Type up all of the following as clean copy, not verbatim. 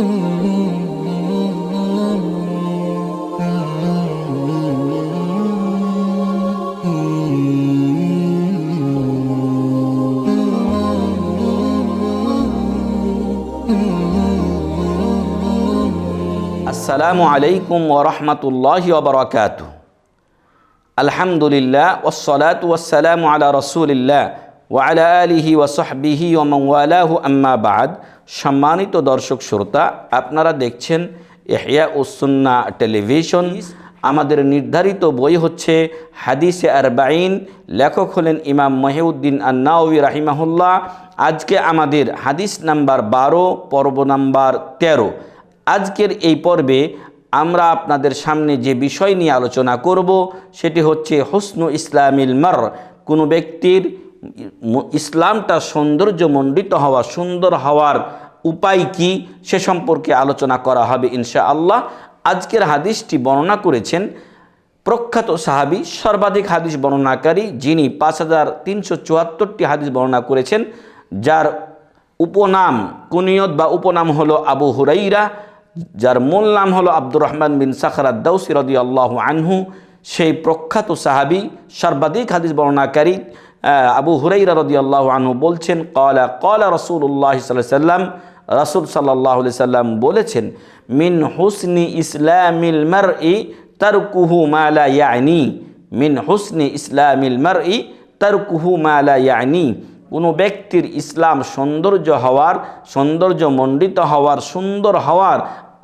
আসসালামু আলাইকুম ওয়া রাহমাতুল্লাহি ওয়া বারাকাতুহু। আলহামদুলিল্লাহ ওয়াসসালাতু ওয়াসসালামু আলা রাসূলিল্লাহ ওয়া আলা আলিহি ওয়া সাহবিহি ওয়া মান ওয়ালাহু আম্মা বা'দ। সম্মানিত দর্শক শ্রোতা, আপনারা দেখছেন ইহইয়াউস সুন্নাহ টেলিভিশন। আমাদের নির্ধারিত বই হচ্ছে হাদিসে আরবাঈন। লেখক হলেন ইমাম মহিউদ্দিন আন-নাওয়ী রাহিমাহুল্লাহ। আজকে আমাদের হাদিস নাম্বার 12, পর্ব নাম্বার 13। আজকের এই পর্বে আমরা আপনাদের সামনে যে বিষয় নিয়ে আলোচনা করব সেটি হচ্ছে হুসনু ইসলামিল মার। কোনো ব্যক্তির ইসলামটা সৌন্দর্যমণ্ডিত হওয়া, সুন্দর হওয়ার উপায় কি সে সম্পর্কে আলোচনা করা হবে ইনশাআল্লাহ। আজকের হাদিসটি বর্ণনা করেছেন প্রখ্যাত সাহাবী, সর্বাধিক হাদিস বর্ণনাকারী, যিনি 5374টি হাদিস বর্ণনা করেছেন, যার উপনাম, কুনিয়ত বা উপনাম হলো আবু হুরাইরা, যার মূল নাম হলো আব্দুর রহমান বিন সাখর আদ-দাওসী রাদিয়াল্লাহু আনহু। সেই প্রখ্যাত সাহাবী, সর্বাধিক হাদিস বর্ণনাকারী আবু হুরাইরা রাদিয়াল্লাহু আনহু বলছেন, ক্বালা ক্বালা রাসূলুল্লাহ সাল্লাল্লাহু আলাইহি ওয়াসাল্লাম, রাসূল সাল্লাল্লাহু আলাইহি ওয়াসাল্লাম বলেছেন, মিন হুসনি ইসলামিল মারই তারকুহু মা লা ইয়ানি। মিন হুসনি ইসলামিল মারই তারকুহু মা লা ইয়ানি। কোনো ব্যক্তির ইসলাম সৌন্দর্য হওয়ার, সৌন্দর্যমণ্ডিত হওয়ার, সুন্দর হওয়ার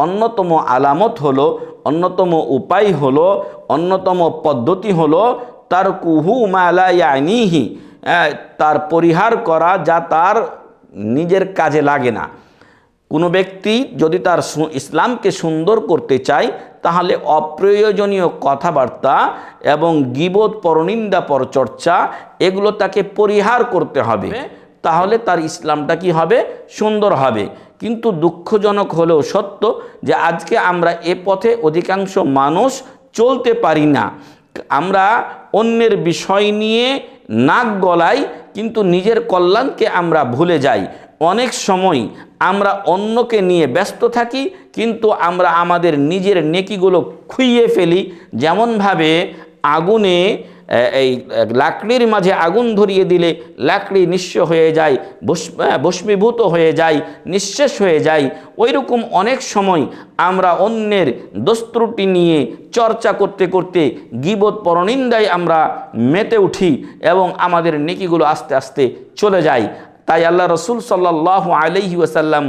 অন্যতম আলামত হলো, অন্যতম উপায় হলো, অন্যতম পদ্ধতি হলো তারকুহু মা লা ইয়ানিহি, তার পরিহার করা যা তার নিজের কাজে লাগে না। কোনো ব্যক্তি যদি তার ইসলামকে সুন্দর করতে চায় তাহলে অপ্রয়োজনীয় কথাবার্তা এবং গীবত, পরনিন্দা, পরচর্চা এগুলো তাকে পরিহার করতে হবে। তাহলে তার ইসলামটা কি হবে? সুন্দর হবে। কিন্তু দুঃখজনক হলেও সত্য যে আজকে আমরা এ পথে অধিকাংশ মানুষ চলতে পারি না। আমরা অন্যের বিষয় নিয়ে নাক গলাই, কিন্তু নিজের কল্যাণকে আমরা ভুলে যাই। অনেক সময় আমরা অন্যকে নিয়ে ব্যস্ত থাকি, কিন্তু আমরা আমাদের নিজের নেকিগুলো খুইয়ে ফেলি। যেমনভাবে আগুনে, এই লাকড়ির মাঝে আগুন ধরিয়ে দিলে লাকড়ি নিঃস্ব হয়ে যায়, ভস্মীভূত হয়ে যায়, নিঃশেষ হয়ে যায়। ওই রকম অনেক সময় আমরা অন্যের দোষ ত্রুটি নিয়ে চর্চা করতে করতে গীবত, পরনিন্দায় আমরা মেতে উঠি এবং আমাদের নেকিগুলো আস্তে আস্তে চলে যায়। তাই আল্লাহ রসুল সাল্লাল্লাহু আলাইহি ওয়াসাল্লাম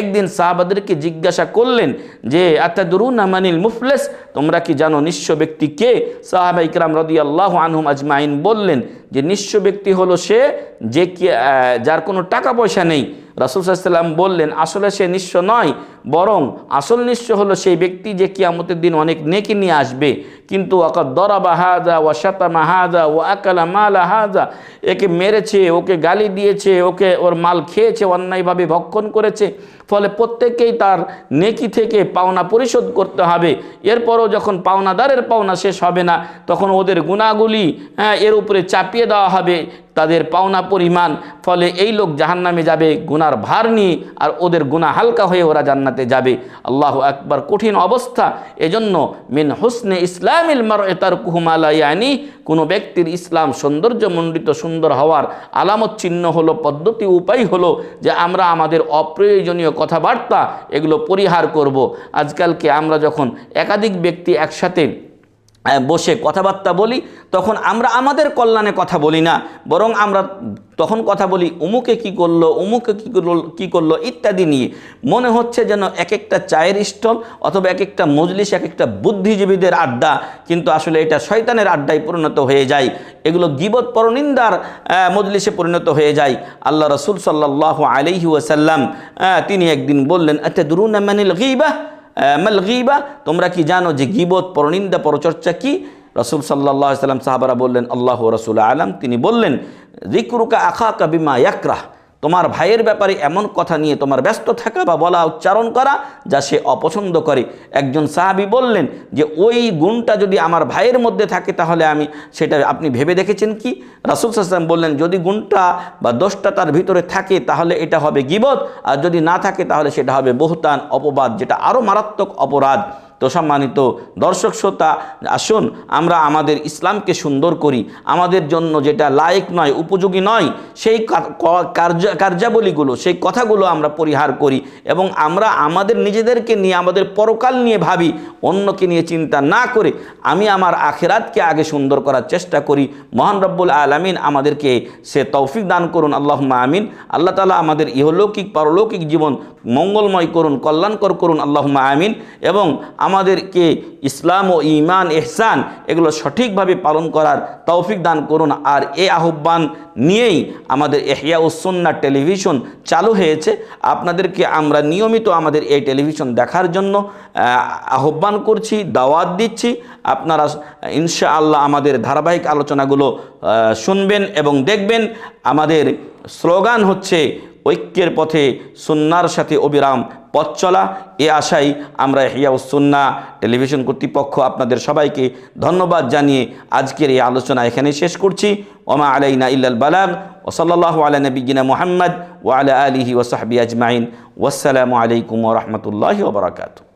একদিন সাহাবাদেরকে জিজ্ঞাসা করলেন যে, আতাদরুনা মানিল মুফলিস, তোমরা কি জানো নিঃস্ব ব্যক্তি কে? সাহাবা ইকরাম রাদিয়াল্লাহু আনহুম আজমাইন বললেন যে, নিঃস্ব ব্যক্তি হলো সে যে কি, যার কোনো টাকা পয়সা নেই। রাসূল সাল্লাল্লাহু আলাইহি ওয়াসাল্লাম বললেন, আসলে সে নিঃস্ব নয়, বরং আসল নিঃস্ব হলো সেই ব্যক্তি যে কিয়ামতের দিন অনেক নেকি নিয়ে আসবে, কিন্তু ওয়াকাদ দারাবা হাযা ওয়া শাতামা হাযা ওয়া আকালা মালা হাযা, একে মেরেছে, ওকে গালি দিয়েছে, ওকে ওর মাল খেয়েছে, অন্যায়ভাবে ভক্ষণ করেছে। ফলে প্রত্যেককেই তার নেকি থেকে পাওনা পরিশোধ করতে হবে। এরপরও যখন পাওনাদারের পাওনা শেষ হবে না, তখন ওদের গুনাহগুলি এর উপরে চাপিয়ে দেওয়া হবে, তাদের পাওনা পরিমাণ। ফলে এই লোক জাহান্নামে যাবে গুনার ভার নিয়ে, আর ওদের গুনাহ হালকা হয়ে ওরা জান্নাতে যাবে। আল্লাহু আকবার, কঠিন অবস্থা। এজন্য মিন হুসনে ইসলামিল মারই তারকুহু মা লা ইয়ানি, কোনো ব্যক্তির ইসলাম সৌন্দর্যমণ্ডিত, সুন্দর হওয়ার আলামত, চিহ্ন হলো, পদ্ধতি, উপায় হলো যে আমরা আমাদের অপ্রয়োজনীয় কথাবার্তা এগুলো পরিহার করব। আজকালকে আমরা যখন একাধিক ব্যক্তি একসাথে বসে কথাবার্তা বলি, তখন আমরা আমাদের কল্যাণে কথা বলি না, বরং আমরা তখন কথা বলি অমুকে কি করলো, অমুকে কি করলো ইত্যাদি নিয়ে। মনে হচ্ছে যেন এক একটা চায়ের স্টল অথবা এক একটা মজলিস, এক একটা বুদ্ধিজীবীদের আড্ডা, কিন্তু আসলে এটা শয়তানের আড্ডায় পরিণত হয়ে যায়। এগুলো গীবত, পরনিন্দার মজলিসে পরিণত হয়ে যায়। আল্লাহ রাসূল সাল্লাল্লাহু আলাইহি ওয়াসাল্লাম তিনি একদিন বললেন, আতাদরুনা মানিল গীবা মাল গীবা, তোমরা কি জানো যে গীবত, পরনিন্দা, পরচর্চা কি? রাসূল সাল্লাল্লাহু আলাইহি ওয়াসাল্লাম, সাহাবারা বললেন, আল্লাহু রাসূল আলাম। তিনি বললেন, যিকরুকা আখাকা বিমা ইয়াকরাহ, তোমার ভাইয়ের ব্যাপারে এমন কথা নিয়ে তোমার ব্যস্ত থাকা বা বলা উচ্চারণ করা যা সে অপছন্দ করে। একজন সাহাবী বললেন যে ওই গুণটা যদি আমার ভাইয়ের মধ্যে থাকে তাহলে আমি সেটা আপনি ভেবে দেখেছেন কি? রাসূল সাল্লাল্লাহু আলাইহি ওয়াসাল্লাম বললেন যদি গুণটা বা দোষটা তার ভিতরে থাকে তাহলে এটা হবে গীবত, আর যদি না থাকে তাহলে সেটা হবে বহতান, অপবাদ, যেটা আরও মারাত্মক অপরাধ। তো সম্মানিত দর্শক শ্রোতা, আসুন আমরা আমাদের ইসলামকে সুন্দর করি। আমাদের জন্য যেটা লায়ক নয়, উপযোগী নয়, সেই কার্যাবলীগুলো, সেই কথাগুলো আমরা পরিহার করি এবং আমরা আমাদের নিজেদেরকে নিয়ে, আমাদের পরকাল নিয়ে ভাবি, অন্যকে নিয়ে চিন্তা না করে আমি আমার আখিরাতকে আগে সুন্দর করার চেষ্টা করি। মহান রব্বুল আলামিন আমাদেরকে সে তৌফিক দান করুন, আল্লাহুম্মা আমিন। আল্লাহ তাআলা আমাদের ইহলৌকিক পারলৌকিক জীবন মঙ্গলময় করুন, কল্যাণকর করুন, আল্লাহুম্মা আমিন। এবং আমাদেরকে ইসলাম ও ঈমান ইহসান এগুলো সঠিকভাবে পালন করার তৌফিক দান করুন। আর এই আহ্বান নিয়েই আমাদের ইহইয়াউস সুন্নাহ টেলিভিশন চালু হয়েছে। আপনাদেরকে আমরা নিয়মিত আমাদের এই টেলিভিশন দেখার জন্য আহ্বান করছি, দাওয়াত দিচ্ছি। আপনারা ইনশাআল্লাহ আমাদের ধারাবাহিক আলোচনাগুলো শুনবেন এবং দেখবেন। আমাদের স্লোগান হচ্ছে ঐক্যের পথে সুন্নাহর সাথে অবিরাম পথ চলা। এ আশাই আমরা ইহইয়াউস সুন্নাহ টেলিভিশন কর্তৃপক্ষ আপনাদের সবাইকে ধন্যবাদ জানিয়ে আজকের এই আলোচনা এখানে শেষ করছি। ওমা আলাইনা ইল্লাল বালাগ ওয়া সাল্লাল্লাহু আলা নবিয়্যিনা মুহাম্মদ ওয়া আলা আলিহি ওয়া সাহবিহি আজমাইন। ওয়াসসালামু আলাইকুম ওয়া রাহমাতুল্লাহি ওয়া বারাকাতুহু।